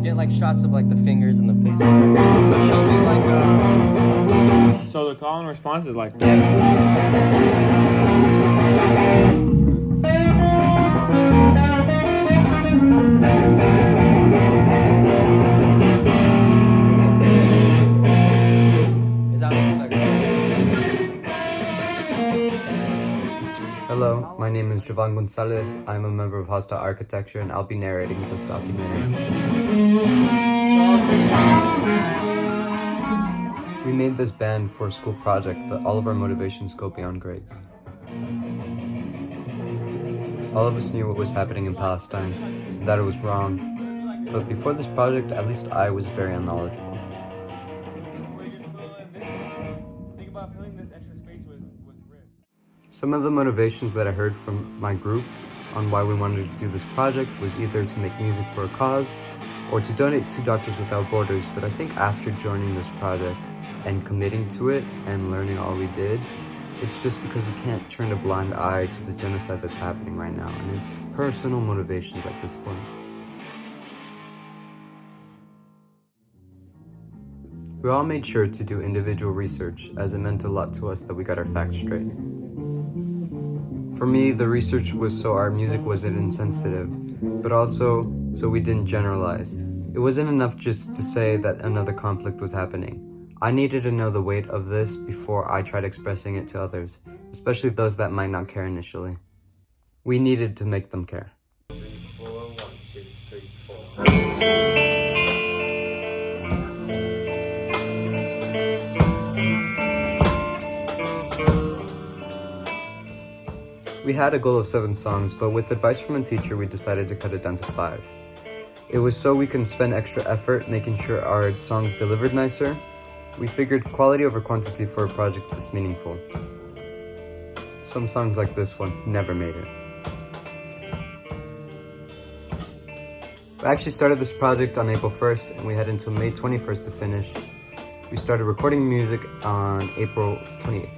get like shots of like the fingers and the faces. So she'll do like So the call and response is like is that like Hello, my name is Jovan Gonzalez. I'm a member of Hostile Architecture and I'll be narrating this documentary. We made this band for a school project, but all of our motivations go beyond grades. All of us knew what was happening in Palestine, that it was wrong, but before this project, at least I was very unknowledgeable. think about filling this extra space with risk. Some of the motivations that I heard from my group on why we wanted to do this project was either to make music for a cause or to donate to Doctors Without Borders, but I think after joining this project and committing to it and learning all we did, it's just because we can't turn a blind eye to the genocide that's happening right now, and it's personal motivations at this point. We all made sure to do individual research, as it meant a lot to us that we got our facts straight. For me, the research was so our music wasn't insensitive, but also so we didn't generalize. It wasn't enough just to say that another conflict was happening. I needed to know the weight of this before I tried expressing it to others, especially those that might not care initially. We needed to make them care. We had a goal of 7 songs, but with advice from a teacher, we decided to cut it down to 5. It was so we can spend extra effort making sure our songs delivered nicer. We figured quality over quantity for a project this meaningful. Some songs like this one never made it. We actually started this project on April 1st, and we had until May 21st to finish. We started recording music on April 28th.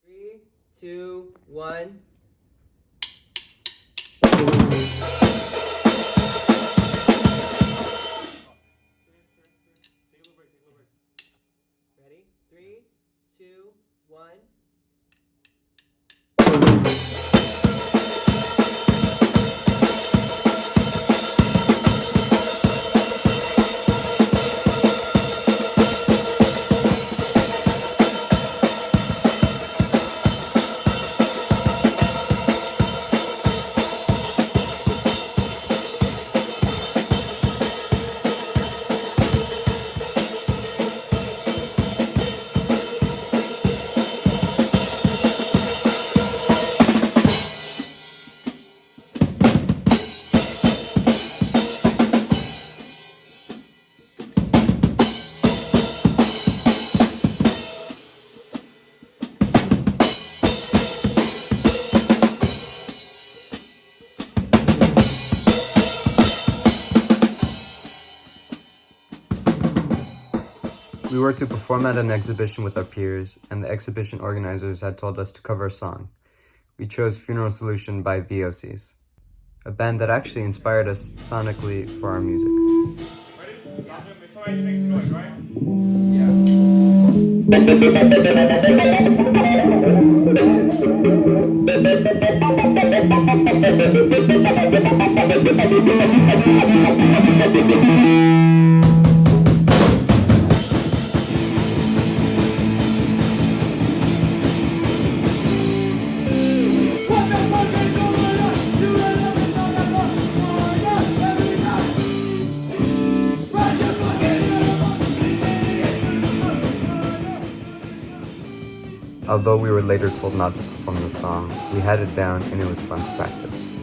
3, 2, 1. Ready? 3, 2, 1. We were to perform at an exhibition with our peers, and the exhibition organizers had told us to cover a song. We chose Funeral Solution by The OCs, a band that actually inspired us sonically for our music. Ready? Somebody makes noise, right? Although we were later told not to perform the song, we had it down and it was fun to practice.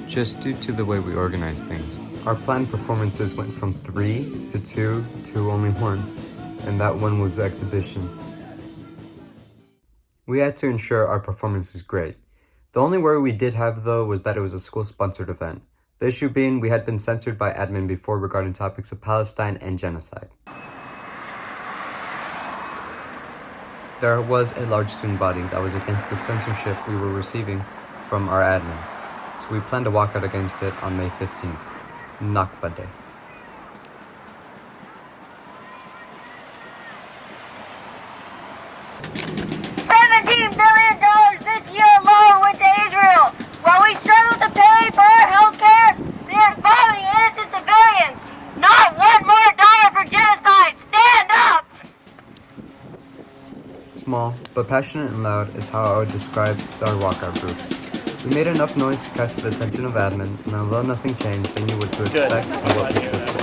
Just due to the way we organized things, our planned performances went from 3 to 2 to only 1, and that one was the exhibition. We had to ensure our performance is great. The only worry we did have, though, was that it was a school-sponsored event. The issue being we had been censored by admin before regarding topics of Palestine and genocide. There was a large student body that was against the censorship we were receiving from our admin, so we planned to walk out against it on May 15th, Nakba Day. $17 billion this year alone went to Israel. While we struggle to pay for our health care, they are bombing innocent civilians. Not one more dollar for genocide. Stand up! Small, but passionate and loud is how I would describe our walkout group. We made enough noise to catch the attention of admin, and although nothing changed, they knew what to expect and what we stood for.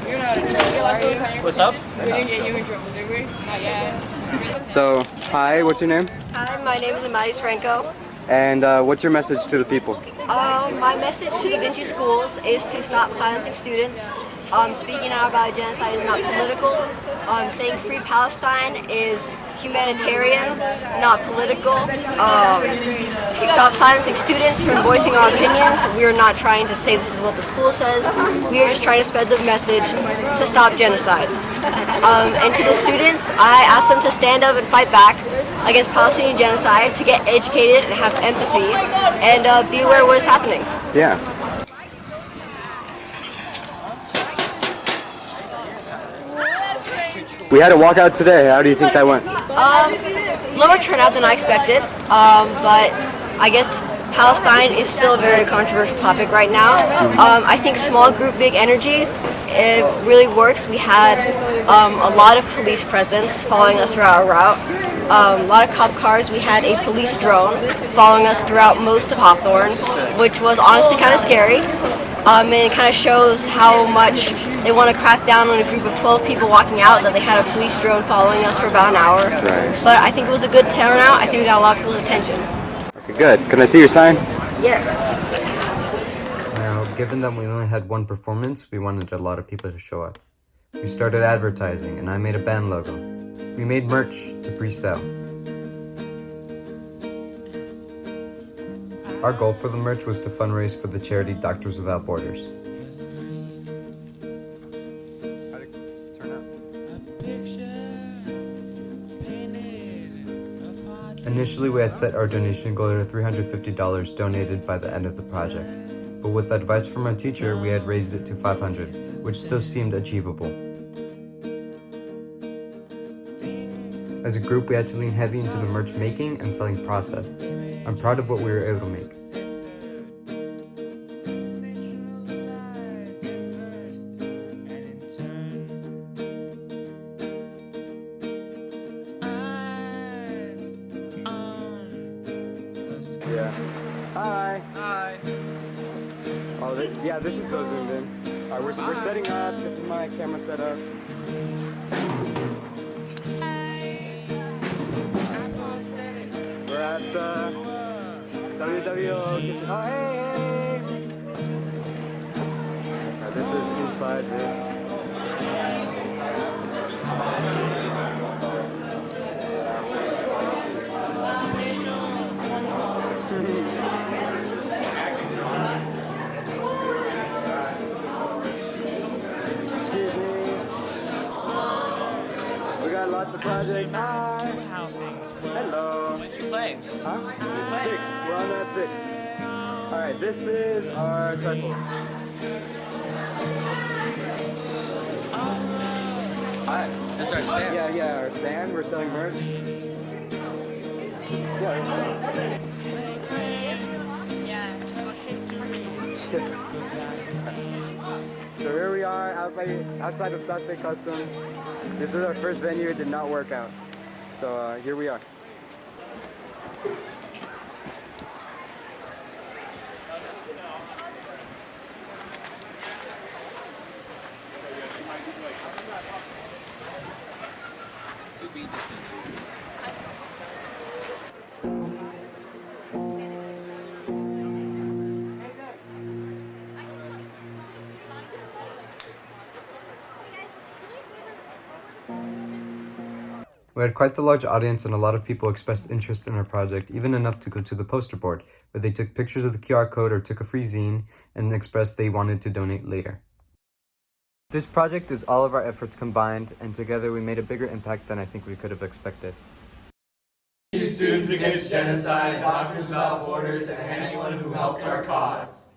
You're not in trouble, are you? What's up? We didn't get you in trouble, did we? Not yet. So, hi, what's your name? Hi, my name is Amadis Franco. And what's your message to the people? My message to Da Vinci schools is to stop silencing students. Speaking out about genocide is not political. Saying free Palestine is humanitarian, not political. Stop silencing students from voicing our opinions. We are not trying to say this is what the school says. We are just trying to spread the message to stop genocides. And to the students, I ask them to stand up and fight back against Palestinian genocide, to get educated and have empathy, and be aware of what is happening. Yeah. We had a walkout today. How do you think that went? Lower turnout than I expected, but I guess Palestine is still a very controversial topic right now. I think small group, big energy, it really works. We had a lot of police presence following us throughout our route. A lot of cop cars. We had a police drone following us throughout most of Hawthorne, which was honestly kind of scary. And it kind of shows how much they want to crack down on a group of 12 people walking out, that they had a police drone following us for about an hour. Right. But I think it was a good turnout. I think we got a lot of people's attention. Okay, good. Can I see your sign? Yes. Now, given that we only had one performance, we wanted a lot of people to show up. We started advertising, and I made a band logo. We made merch to pre-sale. Our goal for the merch was to fundraise for the charity Doctors Without Borders. Initially, we had set our donation goal at $350 donated by the end of the project, but with advice from our teacher, we had raised it to $500, which still seemed achievable. As a group, we had to lean heavy into the merch making and selling process. I'm proud of what we were able to make. Yeah. Hi. Hi. Oh, this is so zoomed in. All right, we're setting up. This is my camera setup. We're at the WWO kitchen. Oh, hey. Alright, this is inside here. Excuse me. We got lots of projects. Hi. Hello. When you play? Huh? 6. We're on that 6. Alright, this is our title. Hi. This is our stand. Yeah, our stand. We're selling merch. Yeah, So here we are outside of South Bay Customs. This is our first venue. It did not work out. So here we are. We had quite the large audience and a lot of people expressed interest in our project, even enough to go to the poster board, where they took pictures of the QR code or took a free zine and expressed they wanted to donate later. This project is all of our efforts combined, and together we made a bigger impact than I think we could have expected. Students Against Genocide, Doctors Without Borders, and anyone who helped our cause.